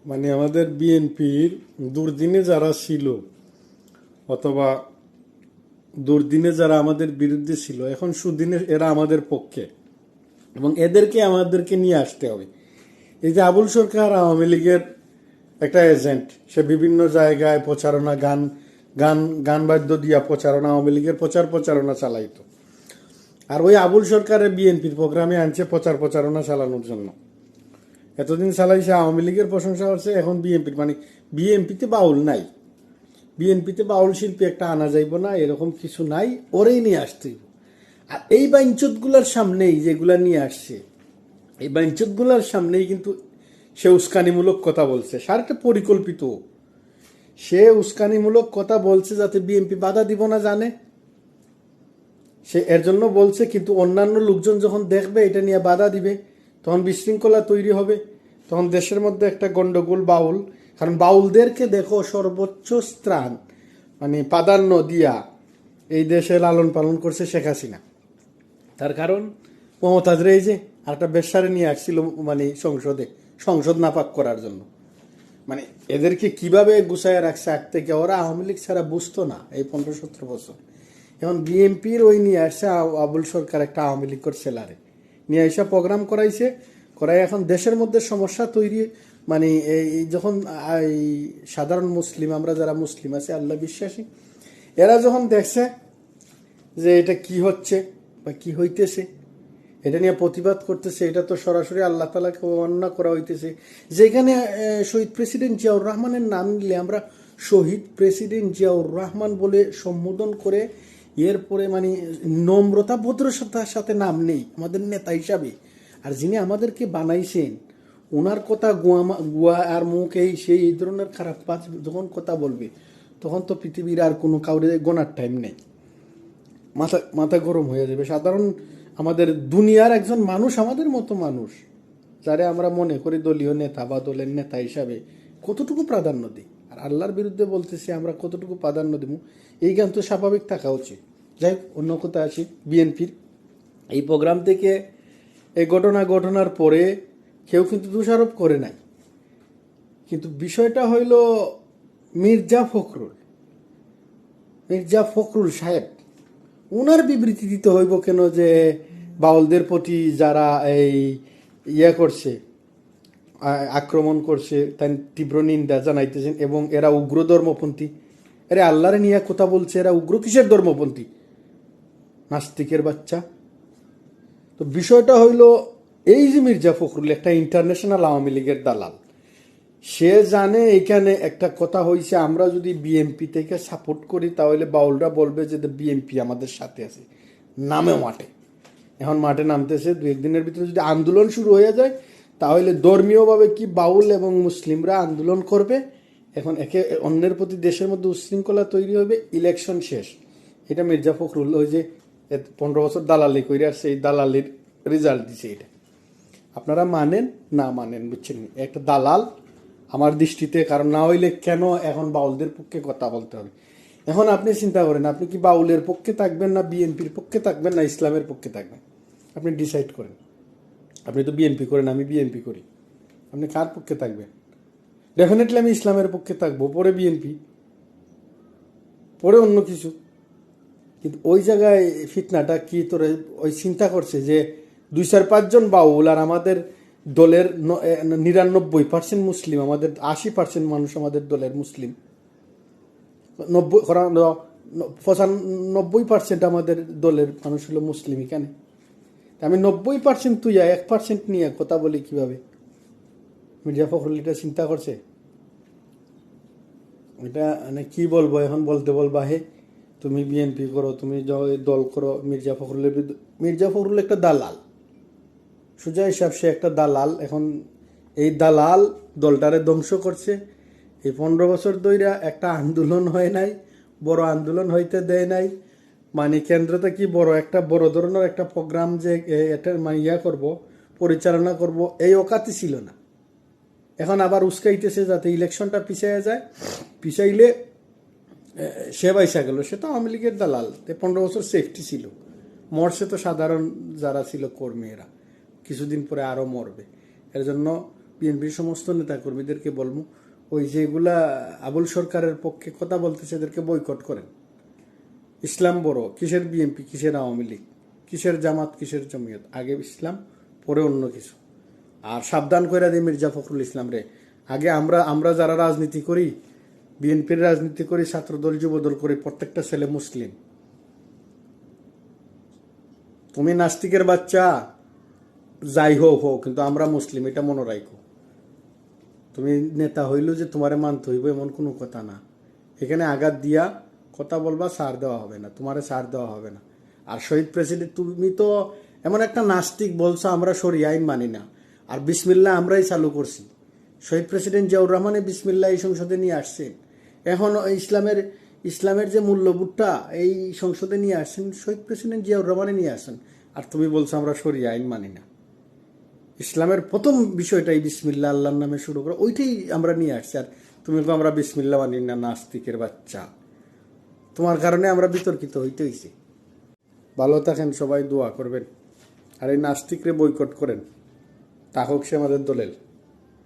মানে আমাদের বিএনপির দুর্দিনে যারা ছিল অথবা দুর্দিনে যারা আমাদের বিরুদ্ধে ছিল, এখন সুদিনে এরা আমাদের পক্ষে, এবং এদেরকে আমাদেরকে নিয়ে আসতে হবে। এই যে আবুল সরকার আওয়ামী লীগের একটা এজেন্ট, সে বিভিন্ন জায়গায় প্রচারণা, গান গান গান বাদ্য দিয়া প্রচারণা, আওয়ামী লীগের প্রচারণা চালাইতো। আর ওই আবুল সরকারের বিএনপির প্রোগ্রামে আনছে প্রচারণা চালানোর জন্য। এতদিন চালাইছে, আওয়ামী লীগের প্রশংসা করছে, এখন বিএনপির, মানে বিএনপিতে বাউল নাই, বিএনপিতে বাউল শিল্পী একটা আনা যাইব না, এরকম কিছু নাই, ওরেই নিয়ে আসতে। আর এই বাইঞ্চতগুলার সামনেই যেগুলা নিয়ে আসছে, এই বাইঞ্চতগুলার সামনেই কিন্তু সে উস্কানিমূলক কথা বলছে, সারটা পরিকল্পিত। সে উস্কানিমূলক কথা বলছে যাতে বিএনপি বাধা দিব না জানে, সে এর জন্য বলছে। কিন্তু অন্যান্য লোকজন যখন দেখবে এটা নিয়ে বাধা দিবে, তখন বিশৃঙ্খলা তৈরি হবে, তখন দেশের মধ্যে একটা গন্ডগোল। বাউল, কারণ বাউলদেরকে দেখো সর্বোচ্চ স্থান, মানে প্রাধান্য দিয়া এই দেশে লালন পালন করছে শেখ হাসিনা। তার কারণ মমতাজ রে এই যে একটা বেশ্যারে নিয়ে আসছিল, মানে সংসদ নাপাক করার জন্য। মানে এদেরকে কিভাবে গুছায় রাখছে আগ থেকে, ওরা আওয়ামী লীগ ছাড়া বুঝতো না এই 15-17 বছর। এখন বিএনপির ওই নিয়ে আসছে আবুল সরকার একটা আওয়ামী লীগের ছেলারে নিয়ে এসে প্রোগ্রাম করাই এখন দেশের মধ্যে সমস্যা তৈরি। মানে এই যখন এই সাধারণ মুসলিম, আমরা যারা মুসলিম আছি, আল্লাহ বিশ্বাসী, এরা যখন দেখছে যে এটা কি হচ্ছে বা কি হইতেছে, এটা নিয়ে প্রতিবাদ করতেছে, এটা তো সরাসরি আল্লাহ তাআলাকে অবমাননা করা হইতেছে। যেখানে শহীদ প্রেসিডেন্ট জিয়াউর রহমানের নাম নিলে আমরা শহীদ প্রেসিডেন্ট জিয়াউর রহমান বলে সম্বোধন করে, এরপরে মানে নম্রতা ভদ্রতার সাথে নাম নেই আমাদের নেতা হিসাবে, আর যিনি আমাদেরকে বানাইছেন ওনার কথা গুয়া আর মুখ এই ধরনের খারাপ যখন কথা বলবে, তখন তো পৃথিবীর আর কোনো কাউরে গোনার টাইম নেই। মাথা গরম হয়ে যাবে। সাধারণ আমাদের দুনিয়ার একজন মানুষ, আমাদের মতো মানুষ, যারে আমরা মনে করি দলীয় নেতা বা দলের নেতা হিসাবে, কতটুকু প্রাধান্য দিই, আর আল্লাহর বিরুদ্ধে বলতেছি আমরা কতটুকু প্রাধান্য দিব, এই জ্ঞান তো স্বাভাবিক থাকা উচিত। যাই হোক, অন্য কথা আসি। বিএনপির এই প্রোগ্রাম থেকে এই ঘটনার পরে কেউ কিন্তু দোষারোপ করে নাই, কিন্তু বিষয়টা হইল মির্জা ফখরুল সাহেব, উনার বিবৃতি দিতে হইব কেন যে বাউলদের প্রতি যারা এই করছে, আক্রমণ করছে, তাই তীব্র নিন্দা জানাইতেছেন, এবং এরা উগ্র ধর্মপন্থী। আরে আল্লাহরে নিয়ে কথা বলছে, এরা উগ্র কিসের ধর্মপন্থী? নাস্তিকের বাচ্চা। তো বিষয়টা হইল এই যে মির্জা ফখরুল একটা ইন্টারন্যাশনাল আওয়ামী লীগের দালাল, সে জানে এখানে একটা কথা হয়েছে, আমরা যদি বিএনপি থেকে সাপোর্ট করি তাহলে বাউলরা বলবে যে বিএনপি আমাদের সাথে আছে, নামে মাঠে। এখন মাঠে নামতেছে, 2-1 দিনের ভিতরে যদি আন্দোলন শুরু হয়ে যায় তাহলে ধর্মীয়ভাবে কি বাউল এবং মুসলিমরা আন্দোলন করবে। এখন একে অন্যের প্রতি দেশের মধ্যে উশৃঙ্খলা তৈরি হবে, ইলেকশন শেষ। এটা মির্জা ফখরুল ওই যে 15 বছর দালালি করে আসছে, এই দালালির রেজাল্ট দিছে এটা। আপনারা মানেন না মানেন, বুঝছেন, একটা দালাল আমার দৃষ্টিতে। কারণ না হইলে কেন এখন বাউলদের পক্ষে কথা বলতে হবে? এখন আপনি চিন্তা করেন, আপনি কি বাউলের পক্ষে থাকবেন, না বিএনপির পক্ষে থাকবেন, না ইসলামের পক্ষে থাকবেন? আপনি ডিসাইড করেন। আপনি তো বিএনপি করেন, আমি বিএনপি করি, আপনি কার পক্ষে থাকবেন? ডেফিনেটলি আমি ইসলামের পক্ষে থাকবো, পরে বিএনপি, পরে অন্য কিছু। কিন্তু ওই জায়গায় ফিতনাটা কি তোর ওই চিন্তা করছে যে 2-4-5 জন বাউল আর আমাদের দলের 99% মুসলিম, আমাদের 80% মানুষ আমাদের দলের মুসলিম, 95% আমাদের দলের মানুষ হলো মুসলিম। এখানে আমি 90% তুই 1% নিয়ে কথা বলি কিভাবে? মির্জা ফখরুল এটা চিন্তা করছে। এটা মানে কি বলবো এখন, বলতে বলবা হে তুমি বিএনপি করো, তুমি দল করো। মির্জা ফখরুল একটা দালাল, সোজা হিসাব সে একটা দালাল। এখন এই দালাল দলটারে ধ্বংস করছে। এই 15 বছর ধরে একটা আন্দোলন হয় নাই, বড় আন্দোলন হইতে দেয় নাই। মানে কেন্দ্রতে কি বড় ধরনের একটা প্রোগ্রাম যে এটা মানে পরিচালনা করব, এই অকাতি ছিল না। এখন আবার উস্কাইতেছে যাতে ইলেকশনটা পিছাইয়া যায়, পিছাইলে সে বাইসা গেল। সে তো আওয়ামী লীগের দালাল, 15 বছর সেফটি ছিল। মরছে তো সাধারণ যারা ছিল কর্মী, এরা কিছুদিন পরে আরো মরবে। এর জন্য বিএনপির সমস্ত নেতাকর্মীদেরকে বলবো, ওই যেগুলা আবুল সরকারের পক্ষে কথা বলতেছে এদেরকে বয়কট করেন। ইসলাম বড়, কিসের বিএনপি, কিসের আওয়ামী লীগ, কিসের জামাত, কিসের জমিয়ত, আগে ইসলাম পরে অন্য কিছু। আর সাবধান করে দিই মির্জা ফখরুল ইসলাম রে, আগে আমরা যারা রাজনীতি করি, বিএনপির রাজনীতি করি, ছাত্রদল যুবদল করি, প্রত্যেকটা ছেলে মুসলিম। তুমি নাস্তিকের বাচ্চা যাই হোক কিন্তু আমরা মুসলিম, এটা মনে রাখো। তুমি নেতা হইলো যে তোমারে মানতে হইব এমন কোনো কথা না। এখানে আঘাত দিয়া কথা বলবা, সার দেওয়া হবে না, তোমারে সার দেওয়া হবে না। আর শহীদ প্রেসিডেন্ট, তুমি তো এমন একটা নাস্তিক বলছো আমরা শরিয়া আইন মানি না, আর বিসমিল্লাহ আমরাই চালু করছি। শহীদ প্রেসিডেন্ট জিয়াউর রহমানে বিসমিল্লাহ এই সংসদে নিয়ে আসছেন। এখন ইসলামের যে মূল্যবোধটা এই সংসদে নিয়ে আসছেন শহীদ প্রেসিডেন্ট জিয়াউর রহমানে নিয়ে আসছেন, আর তুমি বলছো আমরা শরিয়া আইন মানি না। ইসলামের প্রথম বিষয়টাই বিসমিল্লাহ, আল্লাহর নামে শুরু করো, ওইটাই আমরা নিয়ে আসছি। আর তুমি তো আমরা বিসমিল্লাহ মানি না, নাস্তিকের বাচ্চা। তোমার কারণে আমরা বিতর্কিত হইতে হয়েছি। ভালো থাকেন, সবাই দোয়া করবেন, আর এই নাস্তিকরে বয়কট করেন, তা হোক সে আমাদের দলের।